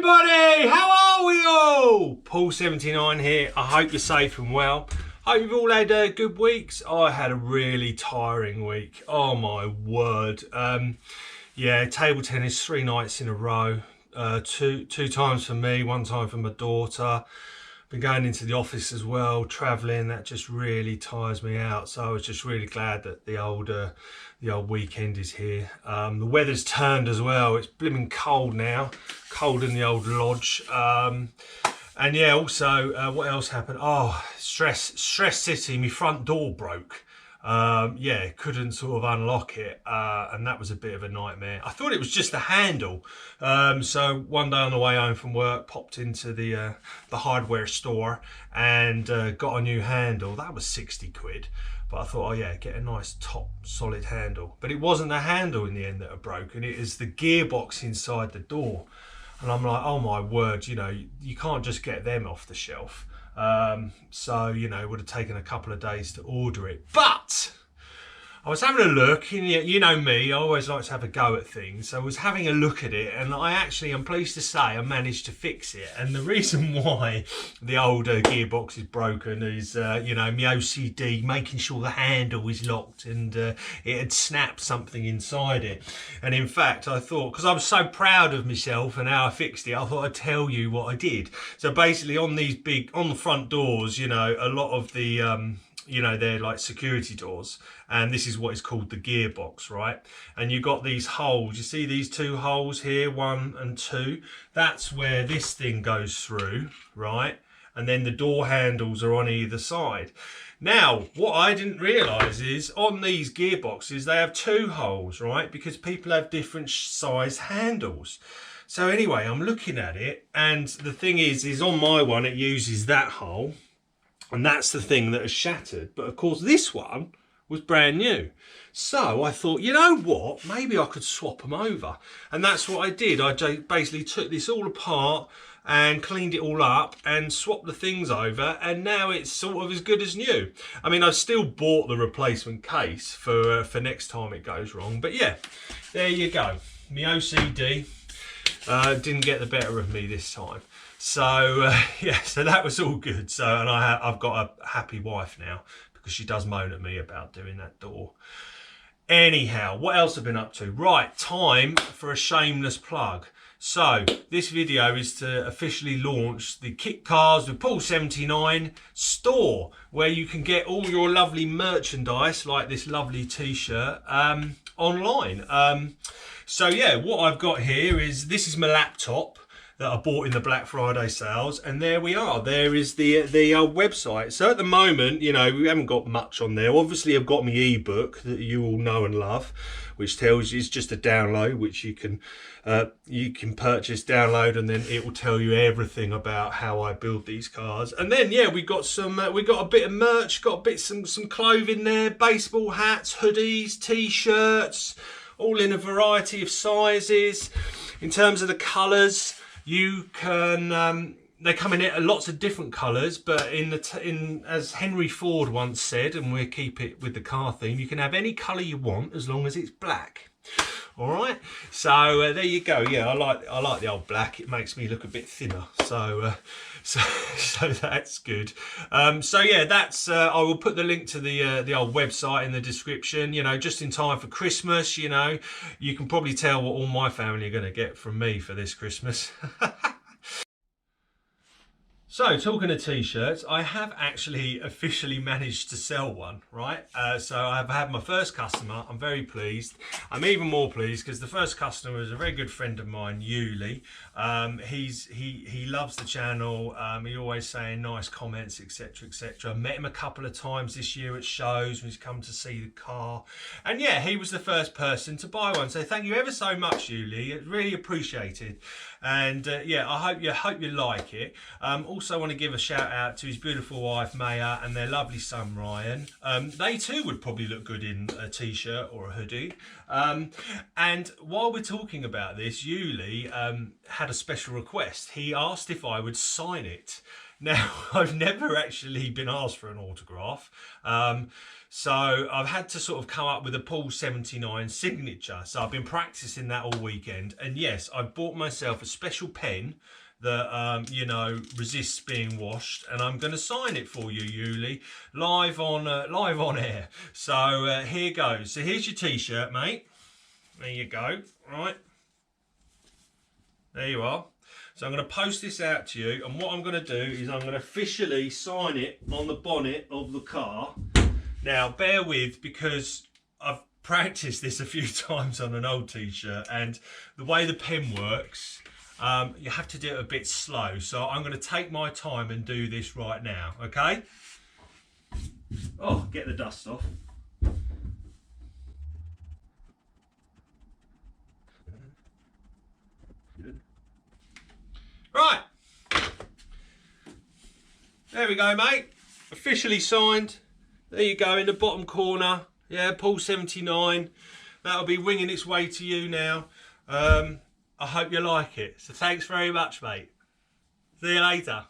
everybody, how are we all? Paul79 here. I hope you're safe and well. Hope you've all had good weeks. I had a really tiring week. Oh my word. Yeah, table tennis 3 nights in a row. Two times for me, 1 time for my daughter. Been going into the office as well, travelling. That just really tires me out. So I was just really glad that the old weekend is here. The weather's turned as well. It's blimmin' cold now, cold in the old lodge. And yeah, also what else happened? Oh, stress city. My front door broke. Yeah, couldn't sort of unlock it, and that was a bit of a nightmare. I thought it was just the handle. So one day on the way home from work, popped into the hardware store and got a new handle. That was 60 quid. But I thought, oh yeah, get a nice top solid handle. But it wasn't the handle in the end that had broken. It is the gearbox inside the door. And I'm like, oh my word, you know, you can't just get them off the shelf. So, you know, it would have taken a couple of days to order it. But I was having a look, and you know me, I always like to have a go at things. So I was having a look at it, and I'm pleased to say I managed to fix it. And the reason why the old gearbox is broken is, you know, my OCD, making sure the handle is locked, and it had snapped something inside it. And in fact, I thought, because I was so proud of myself and how I fixed it, I thought I'd tell you what I did. So basically on the front doors, you know, a lot of the, you know, they're like security doors, and this is what is called the gearbox, right? And you got these holes, you see these 2 holes here, 1 and 2, that's where this thing goes through, right? And then the door handles are on either side. Now, what I didn't realise is on these gearboxes, they have 2 holes, right? Because people have different size handles. So anyway, I'm looking at it, and the thing is on my one, it uses that hole. And that's the thing that has shattered. But of course, this one was brand new. So I thought, you know what? Maybe I could swap them over. And that's what I did. I basically took this all apart and cleaned it all up and swapped the things over. And now it's sort of as good as new. I mean, I've still bought the replacement case for next time it goes wrong. But yeah, there you go. My OCD didn't get the better of me this time. So yeah, so that was all good. So, and I've got a happy wife now, because she does moan at me about doing that door. Anyhow, what else have I been up to? Right, time for a shameless plug. So this video is to officially launch the Kit Cars with Paul79 store, where you can get all your lovely merchandise, like this lovely t-shirt, online. So yeah, what I've got here is, this is my laptop that I bought in the Black Friday sales, and there we are. There is the website. So at the moment, you know, we haven't got much on there. Obviously, I've got my ebook that you all know and love, which tells you, it's just a download, which you can purchase, download, and then it will tell you everything about how I build these cars. And then yeah, we got a bit of merch, some clothing there, baseball hats, hoodies, t-shirts, all in a variety of sizes. In terms of the colours, you can, they come in lots of different colours, but as Henry Ford once said, and we'll keep it with the car theme, you can have any colour you want as long as it's black. All right, so there you go. Yeah, I like the old black. It makes me look a bit thinner. So that's good. So yeah, that's. I will put the link to the old website in the description. You know, just in time for Christmas. You know, you can probably tell what all my family are going to get from me for this Christmas. So, talking of t-shirts, I have actually officially managed to sell one, right? So I've had my first customer. I'm very pleased. I'm even more pleased because the first customer is a very good friend of mine, Yuli. He loves the channel. He always saying nice comments, etc, etc. Met him a couple of times this year at shows when he's come to see the car. And yeah, he was the first person to buy one. So thank you ever so much, Yuli. It's really appreciated. And yeah, I hope you like it. Also want to give a shout out to his beautiful wife Maya and their lovely son Ryan. They too would probably look good in a t-shirt or a hoodie. And while we're talking about this, Yuli had a special request. He asked if I would sign it. Now, I've never actually been asked for an autograph. So I've had to sort of come up with a Paul79 signature. So I've been practicing that all weekend. And yes, I've bought myself a special pen that, you know, resists being washed. And I'm going to sign it for you, Yuli, live on air. So here goes. So here's your T-shirt, mate. There you go. Right. There you are. So I'm going to post this out to you. And what I'm going to do is I'm going to officially sign it on the bonnet of the car. Now, bear with, because I've practiced this a few times on an old T-shirt, and the way the pen works, you have to do it a bit slow. So I'm going to take my time and do this right now, okay? Oh, get the dust off. Right. There we go, mate. Officially signed. There you go, in the bottom corner. Yeah, Paul79. That'll be winging its way to you now. I hope you like it. So thanks very much, mate. See you later.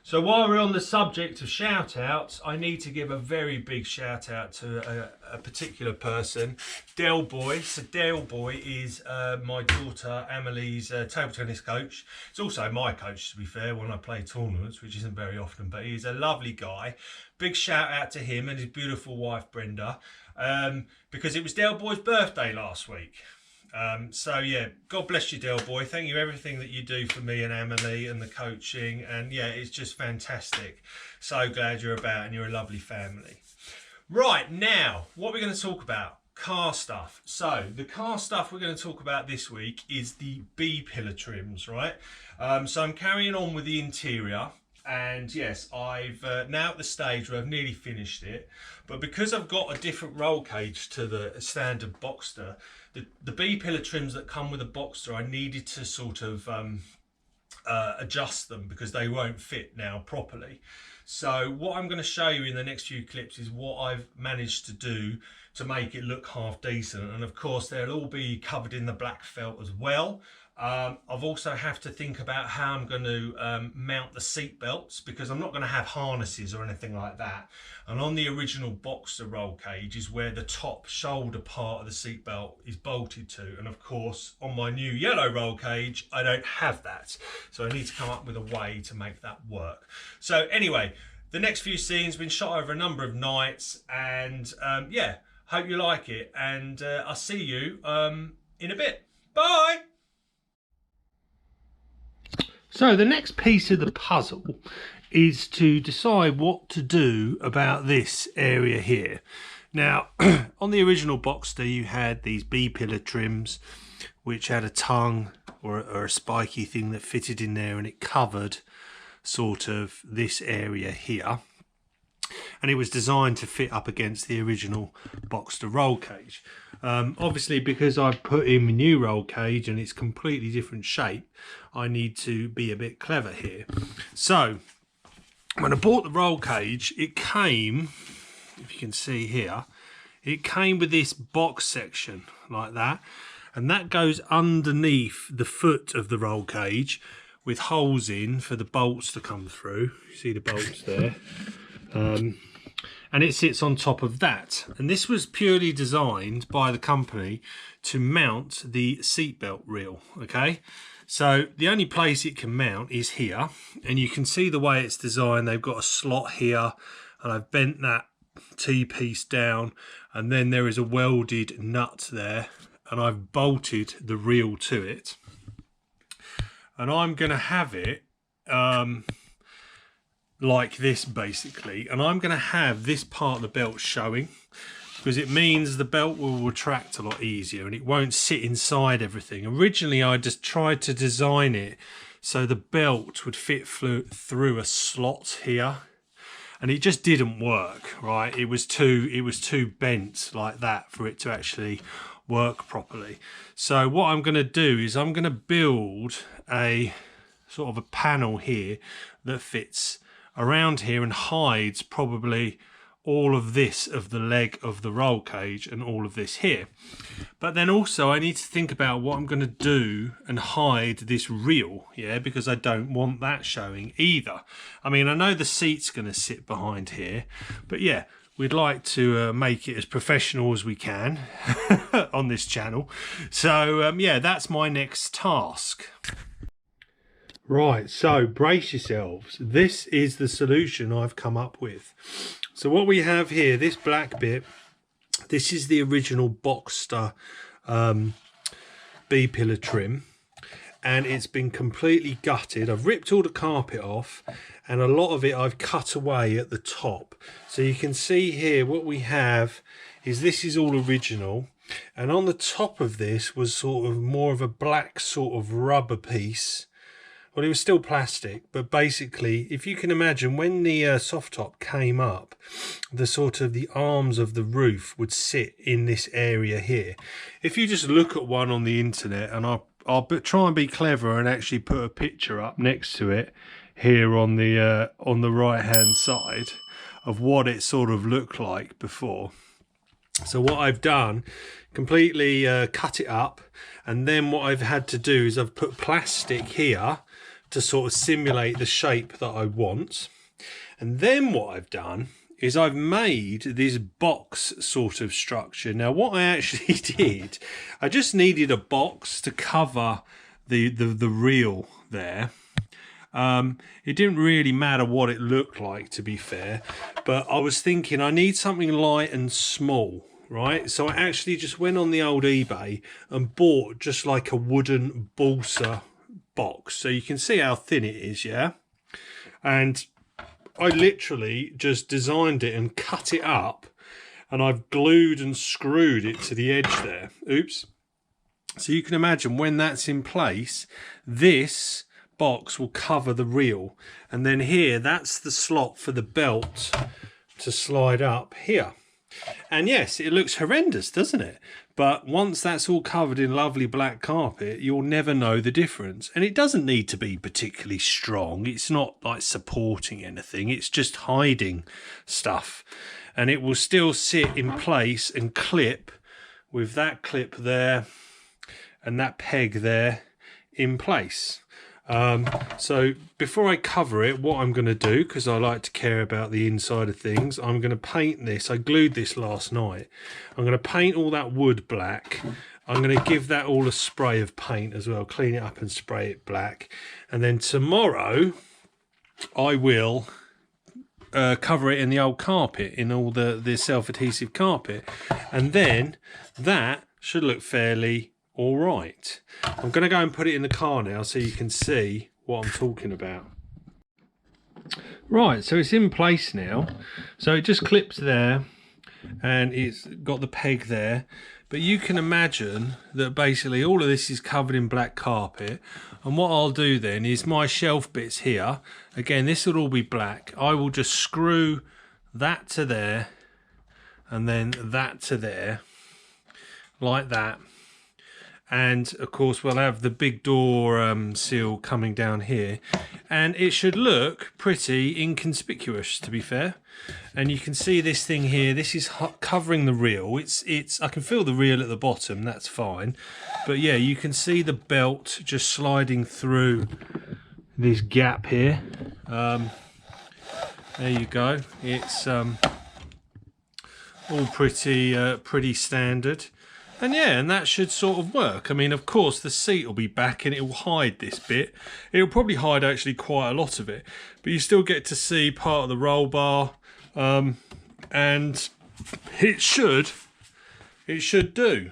So while we're on the subject of shout outs, I need to give a very big shout out to a particular person, Del Boy. So Del Boy is my daughter Amelie's table tennis coach. It's also my coach, to be fair, when I play tournaments, which isn't very often, but he's a lovely guy. Big shout out to him and his beautiful wife Brenda, because it was Del Boy's birthday last week. So yeah, God bless you, Del Boy. Thank you for everything that you do for me and Amelie and the coaching, and yeah, it's just fantastic. So glad you're about, and you're a lovely family. Right, now what we're going to talk about, car stuff. So the car stuff we're going to talk about this week is the B-pillar trims, right? So I'm carrying on with the interior. And yes, I've now at the stage where I've nearly finished it, but because I've got a different roll cage to the standard Boxster, the B-pillar trims that come with a Boxster, I needed to sort of adjust them because they won't fit now properly. So what I'm going to show you in the next few clips is what I've managed to do to make it look half decent, and of course they'll all be covered in the black felt as well. I've also have to think about how I'm going to mount the seat belts, because I'm not going to have harnesses or anything like that. And on the original Boxster roll cage is where the top shoulder part of the seat belt is bolted to. And of course, on my new yellow roll cage, I don't have that. So I need to come up with a way to make that work. So anyway, the next few scenes have been shot over a number of nights, and yeah, hope you like it. And I'll see you in a bit. Bye! So the next piece of the puzzle is to decide what to do about this area here. Now, on the original Boxster, you had these B-pillar trims, which had a tongue or a spiky thing that fitted in there, and it covered sort of this area here. And it was designed to fit up against the original Boxster roll cage. Obviously, because I've put in my new roll cage and it's completely different shape, I need to be a bit clever here. So when I bought the roll cage, it came, if you can see here, it came with this box section like that, and that goes underneath the foot of the roll cage with holes in for the bolts to come through. You see the bolts there. And it sits on top of that, and this was purely designed by the company to mount the seatbelt reel. Okay, so the only place it can mount is here, and you can see the way it's designed. They've got a slot here, and I've bent that T-piece down, and then there is a welded nut there, and I've bolted the reel to it, and I'm going to have it like this basically, and I'm going to have this part of the belt showing, because it means the belt will retract a lot easier and it won't sit inside everything. Originally I just tried to design it so the belt would fit through a slot here, and it just didn't work, right? It was too bent like that for it to actually work properly. So what I'm going to do is I'm going to build a sort of a panel here that fits around here and hides probably all of this of the leg of the roll cage and all of this here. But then also I need to think about what I'm going to do and hide this reel, yeah, because I don't want that showing either. I mean, I know the seat's going to sit behind here, but yeah, we'd like to make it as professional as we can on this channel. So yeah, that's my next task. Right, so brace yourselves. This is the solution I've come up with. So what we have here, this black bit, this is the original Boxster B-pillar trim, and it's been completely gutted. I've ripped all the carpet off, and a lot of it I've cut away at the top. So you can see here what we have is this is all original, and on the top of this was sort of more of a black sort of rubber piece. Well, it was still plastic, but basically, if you can imagine, when the soft top came up, the sort of the arms of the roof would sit in this area here. If you just look at one on the internet, and I'll try and be clever and actually put a picture up next to it here on the right hand side of what it sort of looked like before. So what I've done, completely cut it up, and then what I've had to do is I've put plastic here to sort of simulate the shape that I want. And then what I've done is I've made this box sort of structure. Now what I actually did, I just needed a box to cover the reel there. It didn't really matter what it looked like, to be fair, but I was thinking I need something light and small, right? So I actually just went on the old eBay and bought just like a wooden balsa box, so you can see how thin it is, yeah? And I literally just designed it and cut it up, and I've glued and screwed it to the edge there. Oops. So you can imagine when that's in place, this box will cover the reel, and then here, that's the slot for the belt to slide up here. And yes, it looks horrendous, doesn't it? But once that's all covered in lovely black carpet, you'll never know the difference. And it doesn't need to be particularly strong. It's not like supporting anything. It's just hiding stuff. And it will still sit in place and clip with that clip there and that peg there in place. So before I cover it, what I'm going to do, because I like to care about the inside of things, I'm going to paint this. I glued this last night. I'm going to paint all that wood black. I'm going to give that all a spray of paint as well, clean it up and spray it black. And then tomorrow I will cover it in the old carpet, in all the self-adhesive carpet. And then that should look fairly all right. I'm going to go and put it in the car now so you can see what I'm talking about. Right, so it's in place now. So it just clips there, and it's got the peg there. But you can imagine that basically all of this is covered in black carpet. And what I'll do then is my shelf bits here, again, this will all be black. I will just screw that to there, and then that to there, like that. And of course we'll have the big door seal coming down here, and it should look pretty inconspicuous, to be fair. And you can see this thing here, this is covering the reel. I can feel the reel at the bottom, that's fine. But yeah, you can see the belt just sliding through this gap here. There you go. It's all pretty standard. And yeah, and that should sort of work. I mean, of course, the seat will be back and it will hide this bit. It will probably hide actually quite a lot of it. But you still get to see part of the roll bar. And it should do.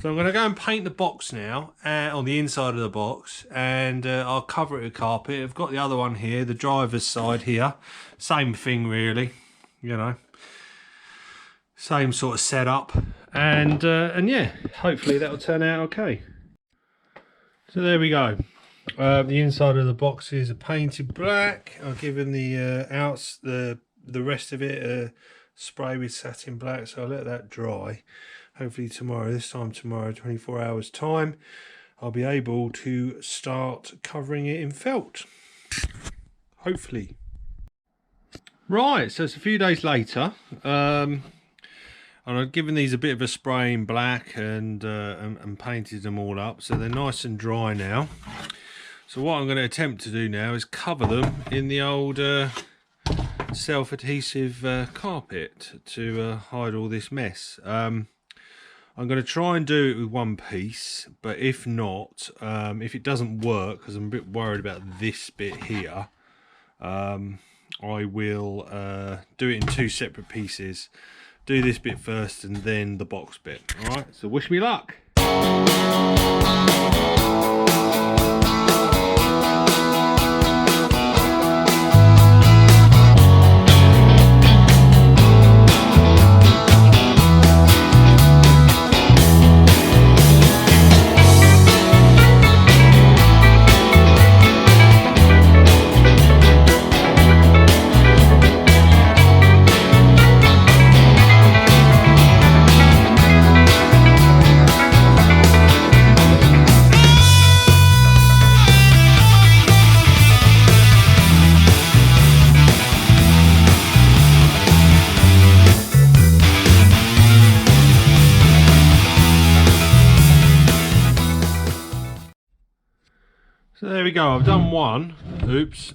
So I'm going to go and paint the box now on the inside of the box. And I'll cover it with carpet. I've got the other one here, the driver's side here. Same thing really, you know. Same sort of setup, and yeah, hopefully that'll turn out okay. So there we go. The inside of the boxes are painted black. I've given the the rest of it a spray with satin black, so I'll let that dry. Hopefully tomorrow, 24 hours time, I'll be able to start covering it in felt. Hopefully. Right, so it's a few days later. And I've given these a bit of a spray in black and painted them all up, so they're nice and dry now. So what I'm going to attempt to do now is cover them in the old self-adhesive carpet to hide all this mess. I'm going to try and do it with one piece, but if not, if it doesn't work, because I'm a bit worried about this bit here, I will do it in two separate pieces. Do this bit first and then the box bit. Alright, so wish me luck. So there we go, I've done one. Oops.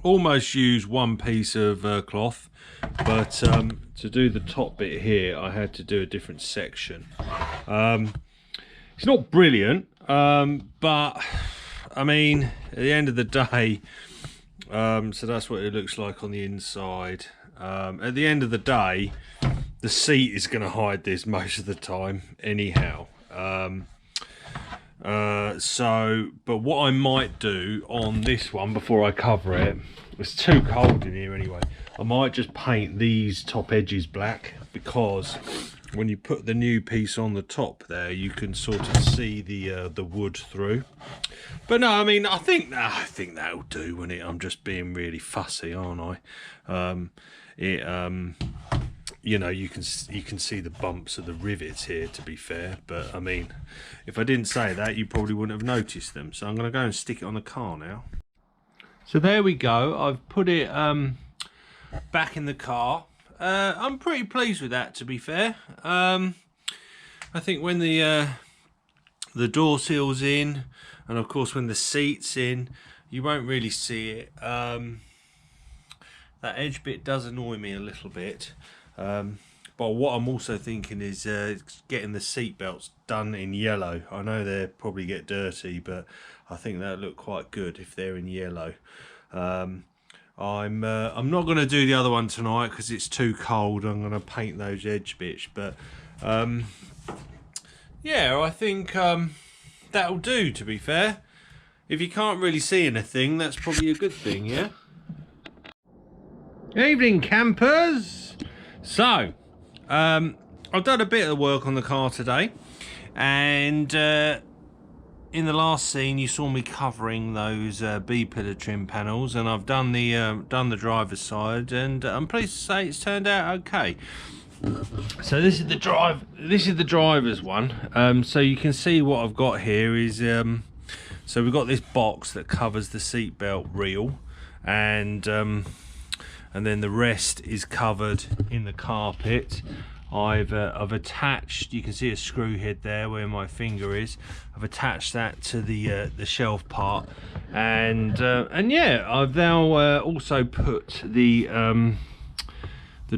Almost used one piece of cloth, but to do the top bit here I had to do a different section. It's not brilliant, but I mean at the end of the day, so that's what it looks like on the inside. At the end of the day, the seat is going to hide this most of the time anyhow. But what I might do on this one before I cover it, it's too cold in here anyway, I might just paint these top edges black, because when you put the new piece on the top there, you can sort of see the wood through. But no, I mean, I think that'll do, won't it? I'm just being really fussy, aren't I? You know, you can see the bumps of the rivets here, to be fair, but I mean, if I didn't say that, you probably wouldn't have noticed them. So I'm going to go and stick it on the car now. So there we go, I've put it back in the car. I'm pretty pleased with that, to be fair. I think when the door seal's in, and of course when the seat's in, you won't really see it. That edge bit does annoy me a little bit. But what I'm also thinking is getting the seat belts done in yellow. I know they probably get dirty, but I think that'll look quite good if they're in yellow. I'm not going to do the other one tonight because it's too cold. I'm going to paint those edge bits, but yeah, I think that'll do, to be fair. If you can't really see anything, that's probably a good thing, yeah? Evening, campers! So, I've done a bit of work on the car today, and in the last scene you saw me covering those B-pillar trim panels, and I've done the driver's side, and I'm pleased to say it's turned out okay. So this is the driver's one. So you can see what I've got here is so we've got this box that covers the seat belt reel, and then the rest is covered in the carpet. I've attached, you can see a screw head there where my finger is. I've attached that to the shelf part, and yeah, I've now also put the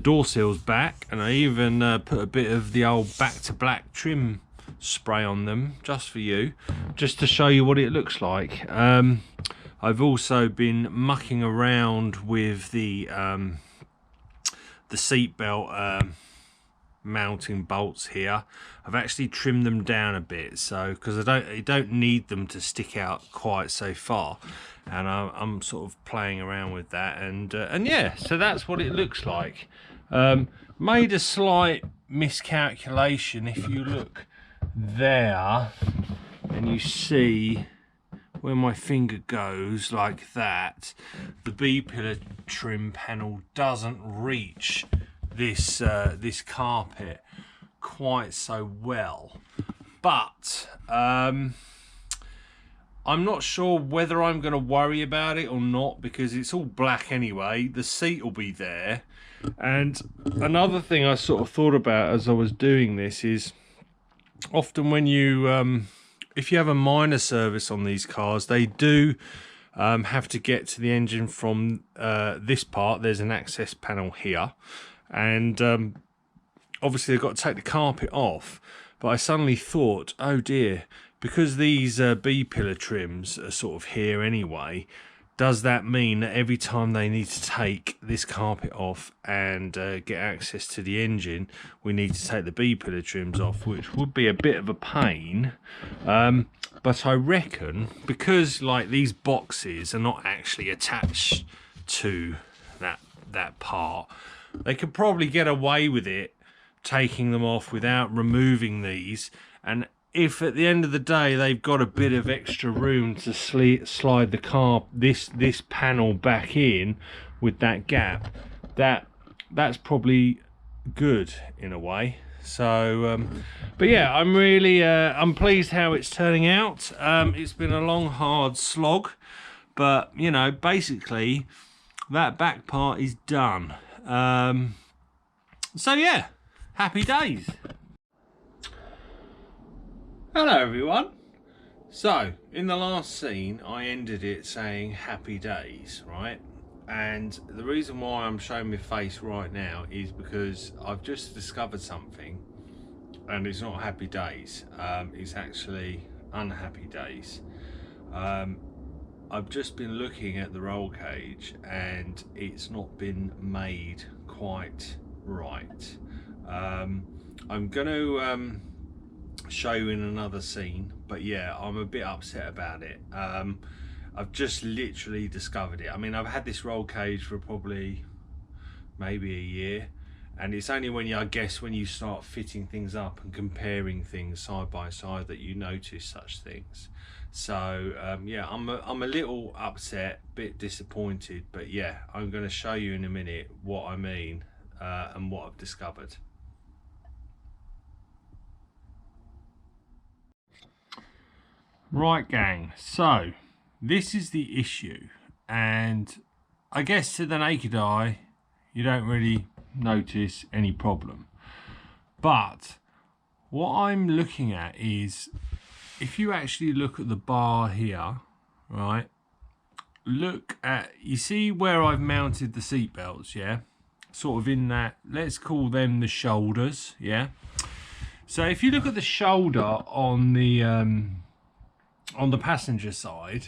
door seals back, and I even put a bit of the old back to black trim spray on them just for you, just to show you what it looks like. I've also been mucking around with the seat belt mounting bolts here. I've actually trimmed them down a bit, so because I don't need them to stick out quite so far, and I'm sort of playing around with that, and yeah, so that's what it looks like. Made a slight miscalculation. If you look there and you see where my finger goes like that, the B-pillar trim panel doesn't reach this this carpet quite so well, but I'm not sure whether I'm going to worry about it or not, because it's all black anyway. The seat will be there. And another thing I sort of thought about as I was doing this is, often when you if you have a minor service on these cars, they do have to get to the engine from this part. There's an access panel here, and obviously I've got to take the carpet off. But I suddenly thought, oh dear, because these B-pillar trims are sort of here anyway, does that mean that every time they need to take this carpet off and get access to the engine, we need to take the B-pillar trims off, which would be a bit of a pain. But I reckon, because like these boxes are not actually attached to that part, they could probably get away with it, taking them off without removing these. And if at the end of the day they've got a bit of extra room to slide the this panel back in with that gap, that's probably good in a way. So but yeah, I'm really I'm pleased how it's turning out. It's been a long hard slog, but you know, basically that back part is done. So yeah, happy days. Hello everyone. So in the last scene I ended it saying happy days, right? And the reason why I'm showing my face right now is because I've just discovered something, and it's not happy days, it's actually unhappy days. I've just been looking at the roll cage and it's not been made quite right. I'm going to show you in another scene, but yeah, I'm a bit upset about it. I've just literally discovered it. I mean, I've had this roll cage for probably maybe a year, and it's only when I guess when you start fitting things up and comparing things side by side that you notice such things. So yeah, I'm a little upset, bit disappointed, but yeah, I'm going to show you in a minute what I mean and what I've discovered. Right gang, so this is the issue, and I guess to the naked eye you don't really notice any problem, but what I'm looking at is, if you actually look at the bar here, right, look at, you see where I've mounted the seat belts, yeah, sort of in that, let's call them the shoulders, yeah. So if you look at the shoulder on the passenger side,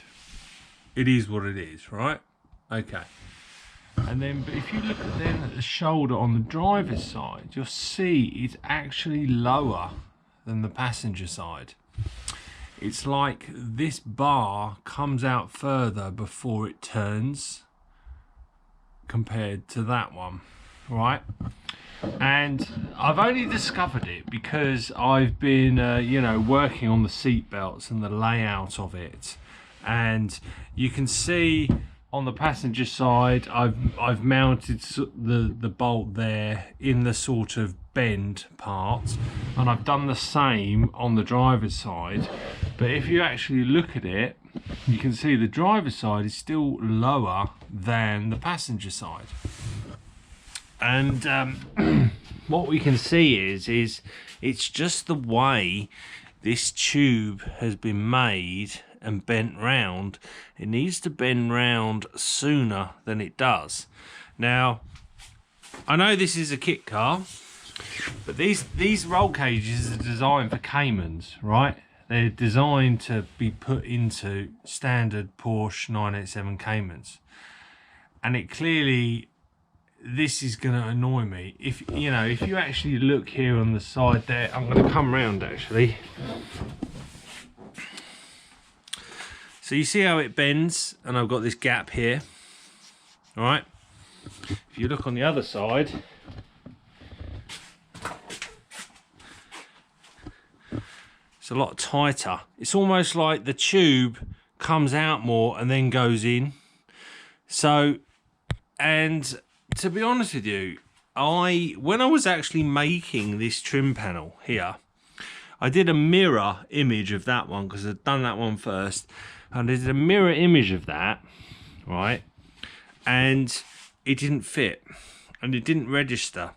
it is what it is, right? Okay. And then, but if you look at the shoulder on the driver's side, you'll see it's actually lower than the passenger side. It's like this bar comes out further before it turns compared to that one, right? And I've only discovered it because I've been you know, working on the seat belts and the layout of it, and you can see on the passenger side I've mounted the bolt there in the sort of bend part, and I've done the same on the driver's side. But if you actually look at it, you can see the driver's side is still lower than the passenger side. And what we can see is it's just the way this tube has been made and bent round. It needs to bend round sooner than it does. Now, I know this is a kit car, but these roll cages are designed for Caymans, right? They're designed to be put into standard Porsche 987 Caymans, and it clearly, this is going to annoy me. If you know, if you actually look here on the side there, I'm going to come round actually. So you see how it bends, and I've got this gap here, all right? If you look on the other side, it's a lot tighter. It's almost like the tube comes out more and then goes in. So, and to be honest with you, when I was actually making this trim panel here, I did a mirror image of that one because I'd done that one first, and I did a mirror image of that, right? And it didn't fit, and it didn't register,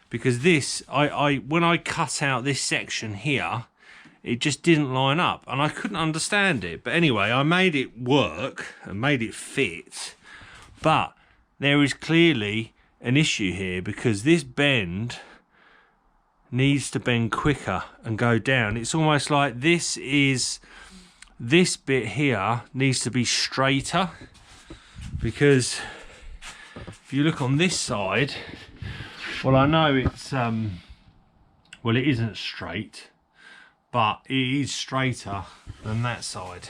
because this, when I cut out this section here, it just didn't line up, and I couldn't understand it. But anyway, I made it work and made it fit. But there is clearly an issue here, because this bend needs to bend quicker and go down. It's almost like this bit here needs to be straighter, because if you look on this side, well, I know it's well, it isn't straight, but it is straighter than that side.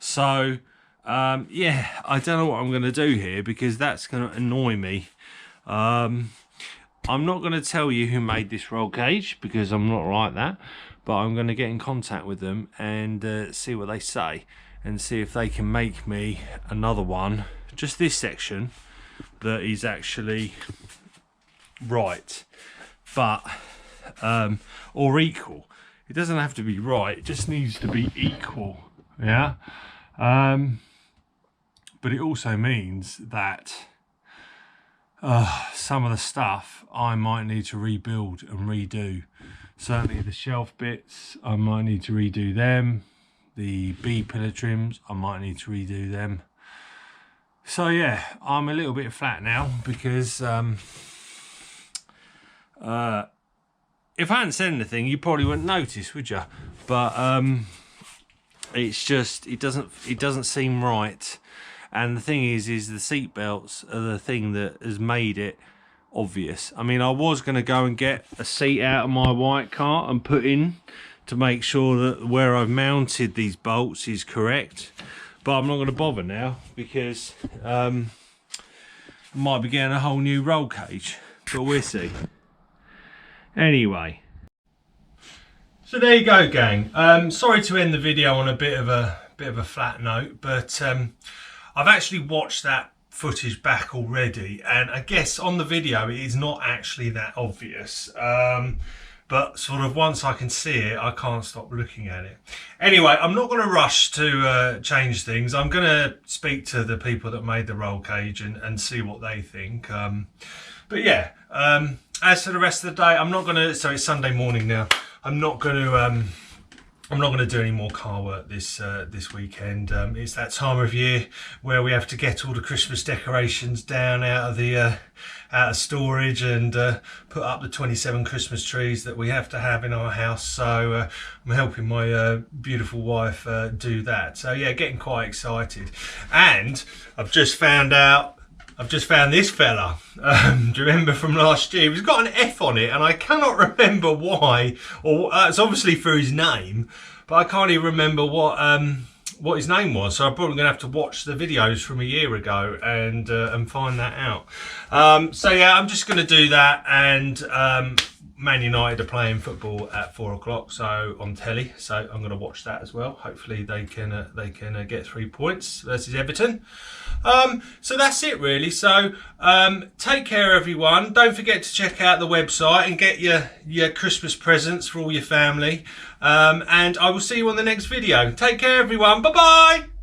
So yeah, I don't know what I'm going to do here, because that's going to annoy me. I'm not going to tell you who made this roll cage, because I'm not like that, but I'm going to get in contact with them and see what they say, and see if they can make me another one, just this section, that is actually right, but or equal. It doesn't have to be right, it just needs to be equal. Yeah. But it also means that some of the stuff I might need to rebuild and redo. Certainly the shelf bits, I might need to redo them. The B-pillar trims, I might need to redo them. So yeah, I'm a little bit flat now, because if I hadn't said anything, you probably wouldn't notice, would you? But it's just, it doesn't seem right. And the thing is the seat belts are the thing that has made it obvious. I mean, I was going to go and get a seat out of my white car and put in to make sure that where I've mounted these bolts is correct, but I'm not going to bother now, because I might be getting a whole new roll cage, but we'll see. Anyway, so there you go, gang. Sorry to end the video on a bit of a flat note, but I've actually watched that footage back already, and I guess on the video it is not actually that obvious, but sort of once I can see it, I can't stop looking at it. Anyway, I'm not going to rush to change things. I'm going to speak to the people that made the roll cage and see what they think. But yeah, as for the rest of the day, I'm not going to, so it's Sunday morning now, I'm not going to do any more car work this weekend. It's that time of year where we have to get all the Christmas decorations down out of storage and put up the 27 Christmas trees that we have to have in our house. So I'm helping my beautiful wife do that. So yeah, getting quite excited. And I've just found this fella. Do you remember from last year? He's got an F on it, and I cannot remember why. Or it's obviously through his name, but I can't even remember what his name was. So I'm probably going to have to watch the videos from a year ago and find that out. So yeah, I'm just going to do that, and Man United are playing football at 4 o'clock, so on telly. So I'm going to watch that as well. Hopefully they can get 3 points versus Everton. So that's it really. So take care everyone. Don't forget to check out the website and get your Christmas presents for all your family. And I will see you on the next video. Take care everyone. Bye bye.